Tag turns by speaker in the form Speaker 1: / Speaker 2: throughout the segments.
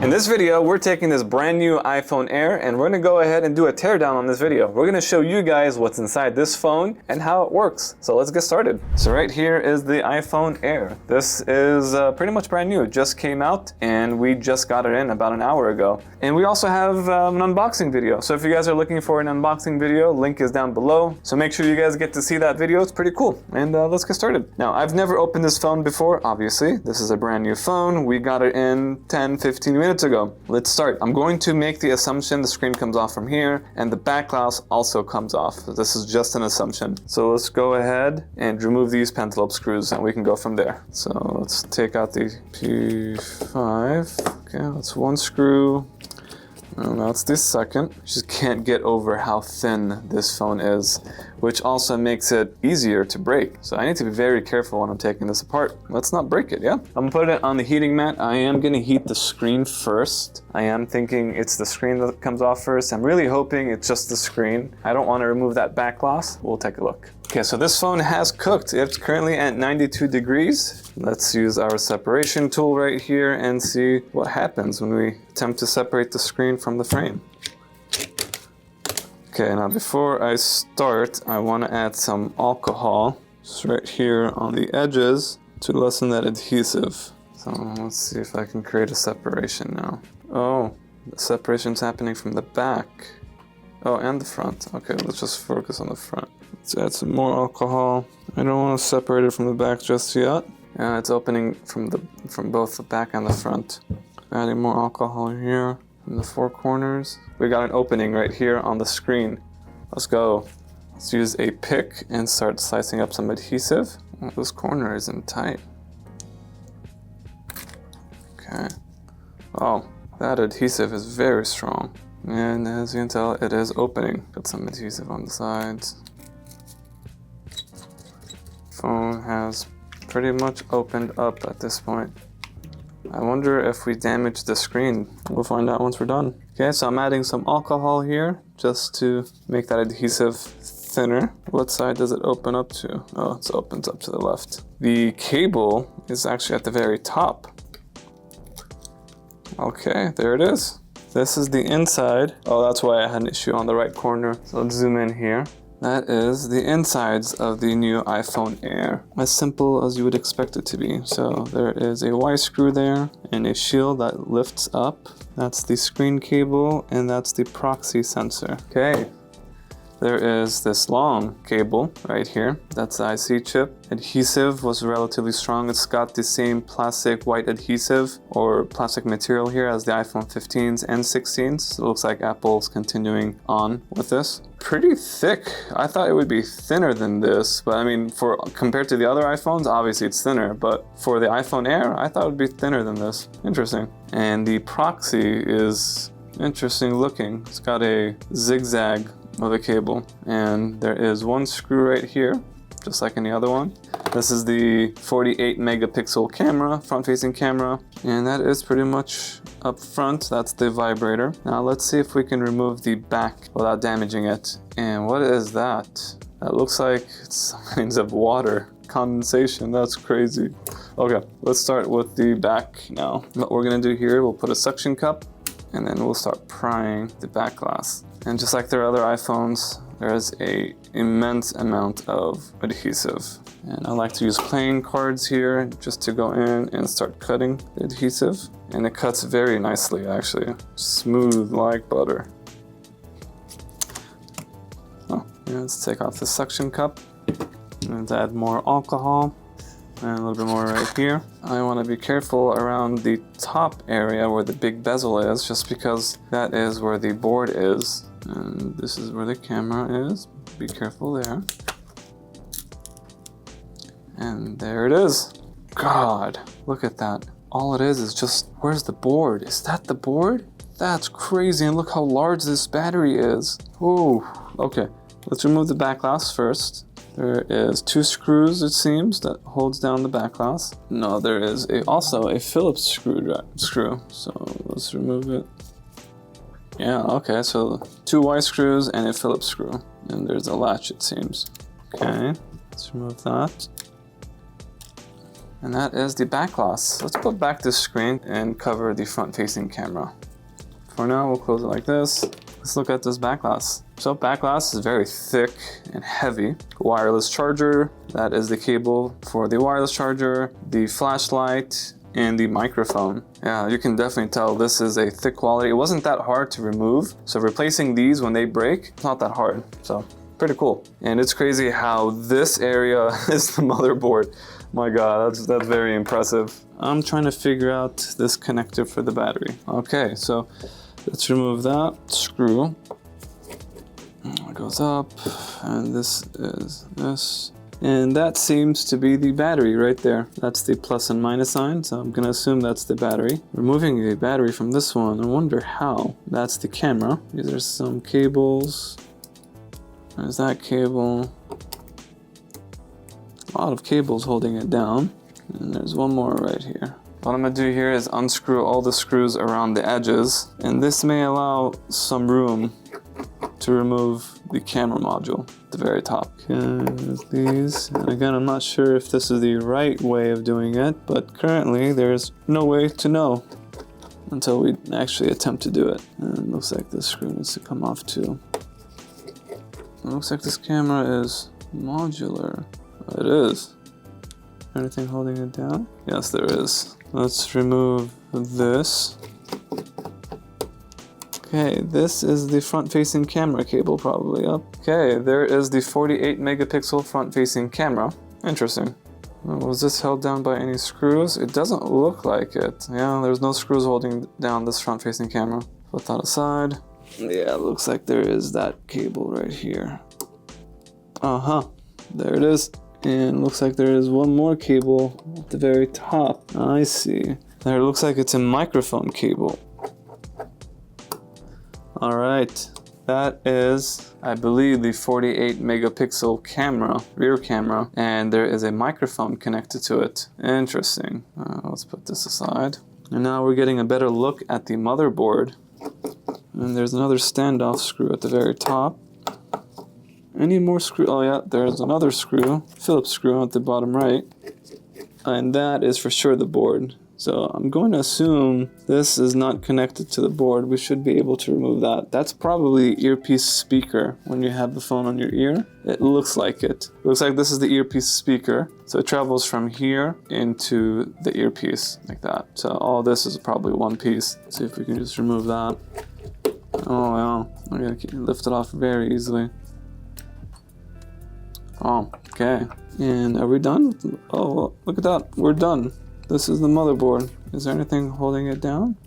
Speaker 1: In this video, we're taking this brand new iPhone Air and we're gonna go ahead and do a teardown on this video. We're gonna show you guys what's inside this phone and how it works. So let's get started. So right here is the iPhone Air. This is pretty much brand new. It just came out and we just got it in about an hour ago. And we also have an unboxing video. So if you guys are looking for an unboxing video, link is down below. So make sure you guys get to see that video. It's pretty cool. And let's get started. Now, I've never opened this phone before, obviously. This is a brand new phone. We got it in 10-15 minutes ago. Let's start. I'm going to make the assumption the screen comes off from here and the back glass also comes off. This is just an assumption. So let's go ahead and remove these pentalobe screws and we can go from there. So let's take out the P5. Okay, that's one screw. And that's the second. Just can't get over how thin this phone is, which also makes it easier to break. So I need to be very careful when I'm taking this apart. Let's not break it, yeah? I'm gonna put it on the heating mat. I am gonna heat the screen first. I am thinking it's the screen that comes off first. I'm really hoping it's just the screen. I don't wanna remove that back glass. We'll take a look. Okay, so this phone has cooked. It's currently at 92 degrees. Let's use our separation tool right here and see what happens when we attempt to separate the screen from the frame. Okay, now before I start, I want to add some alcohol just right here on the edges to lessen that adhesive. So let's see if I can create a separation now. Oh, the separation's happening from the back. Oh, and the front. Okay, let's just focus on the front. Let's add some more alcohol. I don't want to separate it from the back just yet. Yeah, it's opening from both the back and the front. Adding more alcohol here from the four corners. We got an opening right here on the screen. Let's go. Let's use a pick and start slicing up some adhesive. Oh, this corner isn't tight. Okay. Oh, that adhesive is very strong. And as you can tell, it is opening. Put some adhesive on the sides. Phone has pretty much opened up at this point. I wonder if we damage the screen. We'll find out once we're done. Okay, so I'm adding some alcohol here just to make that adhesive thinner. What side does it open up to? Oh, it opens up to the left. The cable is actually at the very top. Okay, there it is. This is the inside. Oh, that's why I had an issue on the right corner. So let's zoom in here. That is the insides of the new iPhone Air. As simple as you would expect it to be. So there is a Y screw there and a shield that lifts up. That's the screen cable and that's the proxy sensor. Okay. There is this long cable right here. That's the IC chip. Adhesive was relatively strong. It's got the same plastic white adhesive or plastic material here as the iPhone 15s and 16s. So it looks like Apple's continuing on with this. Pretty thick. I thought it would be thinner than this, but I mean, compared to the other iPhones, obviously it's thinner, but for the iPhone Air, I thought it would be thinner than this. Interesting. And the proxy is interesting looking. It's got a zigzag of a cable, and there is one screw right here, just like any other one. This is the 48 megapixel camera, front-facing camera, and that is pretty much up front. That's the vibrator. Now let's see if we can remove the back without damaging it. And what is that? That looks like signs of water condensation. That's crazy. Okay, let's start with the back now. What we're gonna do here, we'll put a suction cup and then we'll start prying the back glass. And just like their other iPhones, there is an immense amount of adhesive. And I like to use playing cards here just to go in and start cutting the adhesive. And it cuts very nicely, actually. Smooth like butter. Oh, yeah, let's take off the suction cup and add more alcohol. And a little bit more right here. I want to be careful around the top area where the big bezel is, just because that is where the board is. And this is where the camera is. Be careful there. And there it is. God, look at that. All it is just, where's the board? Is that the board? That's crazy, and look how large this battery is. Ooh, okay. Let's remove the back glass first. There is two screws, it seems, that holds down the back glass. No, there is also a Phillips screw. So let's remove it. Yeah, okay, so two Y screws and a Phillips screw. And there's a latch, it seems. Okay, let's remove that. And that is the back glass. Let's put back this screen and cover the front-facing camera. For now, we'll close it like this. Let's look at this back glass. So back glass is very thick and heavy. Wireless charger, that is the cable for the wireless charger, the flashlight, and the microphone. Yeah, you can definitely tell this is a thick quality. It wasn't that hard to remove. So replacing these when they break, it's not that hard. So pretty cool. And it's crazy how this area is the motherboard. My God, that's very impressive. I'm trying to figure out this connector for the battery. Okay, so let's remove that screw. It goes up, and this is this. And that seems to be the battery right there. That's the plus and minus sign, so I'm gonna assume that's the battery. Removing the battery from this one, I wonder how. That's the camera. These are some cables. There's that cable. A lot of cables holding it down. And there's one more right here. What I'm gonna do here is unscrew all the screws around the edges, and this may allow some room to remove the camera module at the very top. Okay, there's these. And again, I'm not sure if this is the right way of doing it, but currently there's no way to know until we actually attempt to do it. And it looks like this screw needs to come off too. It looks like this camera is modular. It is. Anything holding it down? Yes, there is. Let's remove this. Okay, this is the front-facing camera cable probably up. Okay, there is the 48 megapixel front-facing camera. Interesting. Was this held down by any screws? It doesn't look like it. Yeah, there's no screws holding down this front-facing camera. Put that aside. Yeah, it looks like there is that cable right here. Uh-huh, there it is. And looks like there is one more cable at the very top. I see. There, it looks like it's a microphone cable. All right, that is, I believe, the 48 megapixel camera, rear camera, and there is a microphone connected to it. Interesting. Let's put this aside. And now we're getting a better look at the motherboard. And there's another standoff screw at the very top. Any more screw? Oh yeah, there's another screw, Phillips screw at the bottom right. And that is for sure the board. So I'm going to assume this is not connected to the board. We should be able to remove that. That's probably earpiece speaker when you have the phone on your ear. It looks like it. It looks like this is the earpiece speaker. So it travels from here into the earpiece like that. So all this is probably one piece. Let's see if we can just remove that. Oh yeah, I'm gonna lift it off very easily. Oh, okay. And are we done? Oh, look at that. We're done. This is the motherboard. Is there anything holding it down?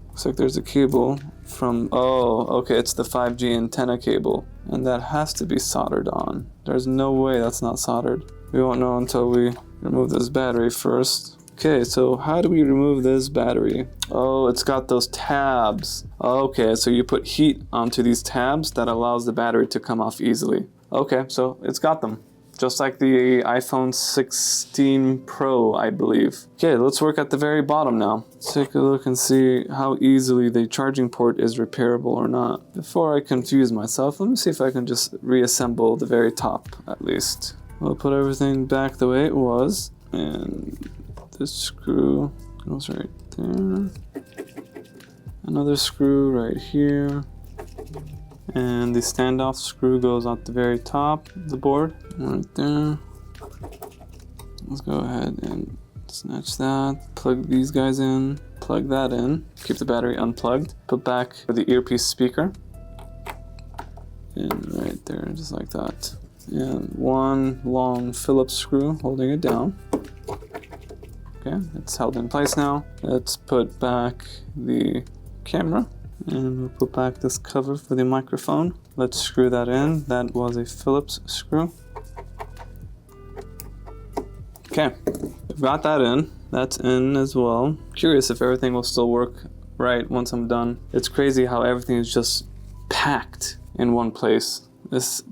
Speaker 1: Looks like there's a cable from... Oh, okay. It's the 5G antenna cable. And that has to be soldered on. There's no way that's not soldered. We won't know until we remove this battery first. Okay, so how do we remove this battery? Oh, it's got those tabs. Okay, so you put heat onto these tabs that allows the battery to come off easily. Okay, so it's got them. Just like the iPhone 16 Pro, I believe. Okay, let's work at the very bottom now. Let's take a look and see how easily the charging port is repairable or not. Before I confuse myself, let me see if I can just reassemble the very top, at least. We'll put everything back the way it was. And this screw goes right there. Another screw right here. And the standoff screw goes at the very top of the board, right there. Let's go ahead and snatch that, plug these guys in, plug that in, keep the battery unplugged, put back the earpiece speaker, and right there, just like that. And one long Phillips screw holding it down. Okay, it's held in place now. Let's put back the camera. And we'll put back this cover for the microphone. Let's screw that in. That was a Phillips screw. Okay, we've got that in. That's in as well. Curious if everything will still work right once I'm done. It's crazy how everything is just packed in one place. This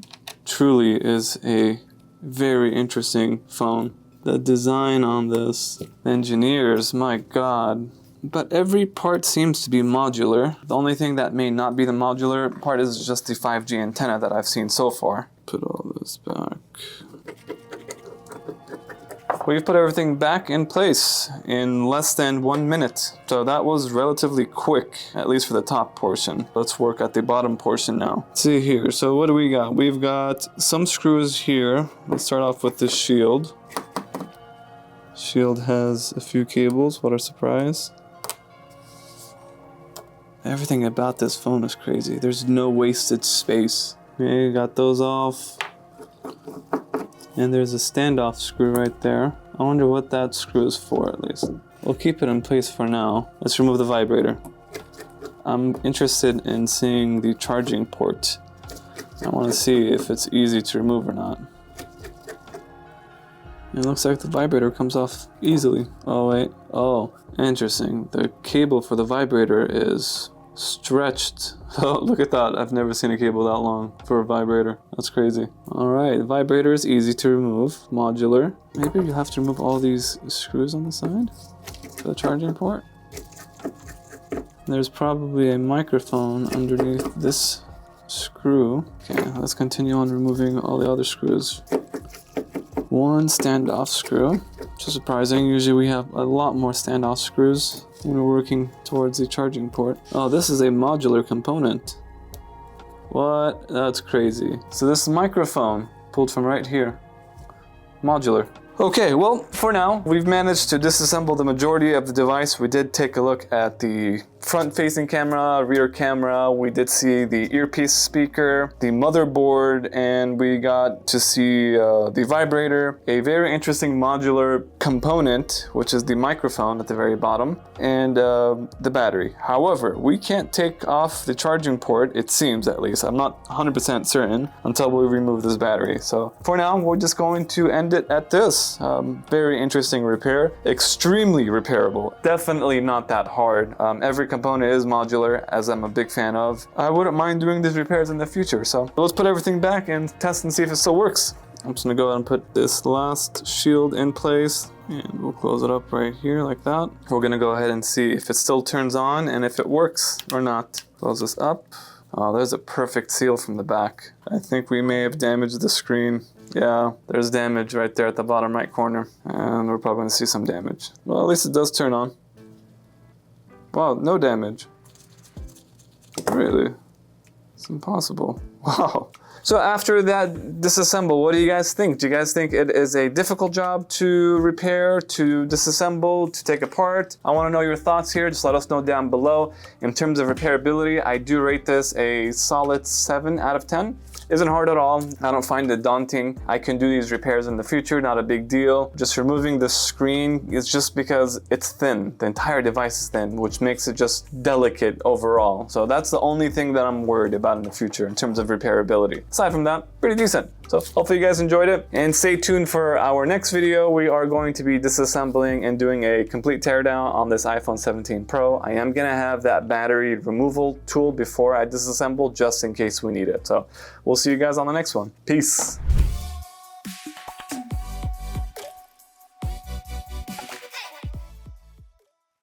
Speaker 1: truly is a very interesting phone. The design on this, the engineers, my God. But every part seems to be modular. The only thing that may not be the modular part is just the 5G antenna that I've seen so far. Put all this back. we've put everything back in place in less than 1 minute. So that was relatively quick, at least for the top portion. Let's work at the bottom portion now. Let's see here, so what do we got? We've got some screws here. Let's start off with this shield. Shield has a few cables, what a surprise. Everything about this phone is crazy. There's no wasted space. Okay, got those off. And there's a standoff screw right there. I wonder what that screw is for, at least. We'll keep it in place for now. Let's remove the vibrator. I'm interested in seeing the charging port. I want to see if it's easy to remove or not. It looks like the vibrator comes off easily. Oh wait, oh, interesting. The cable for the vibrator is stretched. Oh, look at that. I've never seen a cable that long for a vibrator. That's crazy. All right, the vibrator is easy to remove, modular. Maybe you have to remove all these screws on the side for the charging port. There's probably a microphone underneath this screw. Okay, let's continue on removing all the other screws. One standoff screw, which is surprising. Usually we have a lot more standoff screws when we're working towards the charging port. Oh, this is a modular component. What? That's crazy. So this microphone pulled from right here. Modular. Okay, well, for now, we've managed to disassemble the majority of the device. We did take a look at the front-facing camera, rear camera. We did see the earpiece speaker, the motherboard, and we got to see the vibrator, a very interesting modular component, which is the microphone at the very bottom, and the battery. However, we can't take off the charging port, it seems at least. I'm not 100% certain until we remove this battery. So for now, we're just going to end it at this. Very interesting repair, extremely repairable. Definitely not that hard. Every component is modular, as I'm a big fan of. I wouldn't mind doing these repairs in the future. So let's put everything back and test and see if it still works. I'm just gonna go ahead and put this last shield in place, and we'll close it up right here like that. We're gonna go ahead and see if it still turns on and if it works or not. Close this up. Oh, there's a perfect seal from the back. I think we may have damaged the screen. Yeah, there's damage right there at the bottom right corner, and we're probably gonna see some damage. Well, at least it does turn on. Wow, no damage. Really? It's impossible. Wow. So after that disassemble, what do you guys think? Do you guys think it is a difficult job to repair, to disassemble, to take apart? I want to know your thoughts here. Just let us know down below. In terms of repairability, I do rate this a solid 7 out of 10. Isn't hard at all. I don't find it daunting. I can do these repairs in the future, not a big deal. Just removing the screen is just because it's thin. The entire device is thin, which makes it just delicate overall. So that's the only thing that I'm worried about in the future in terms of repairability. Aside from that, pretty decent. So hopefully you guys enjoyed it, and stay tuned for our next video. We are going to be disassembling and doing a complete teardown on this iPhone 17 Pro. I am gonna have that battery removal tool before I disassemble, just in case we need it. So we'll see you guys on the next one. Peace.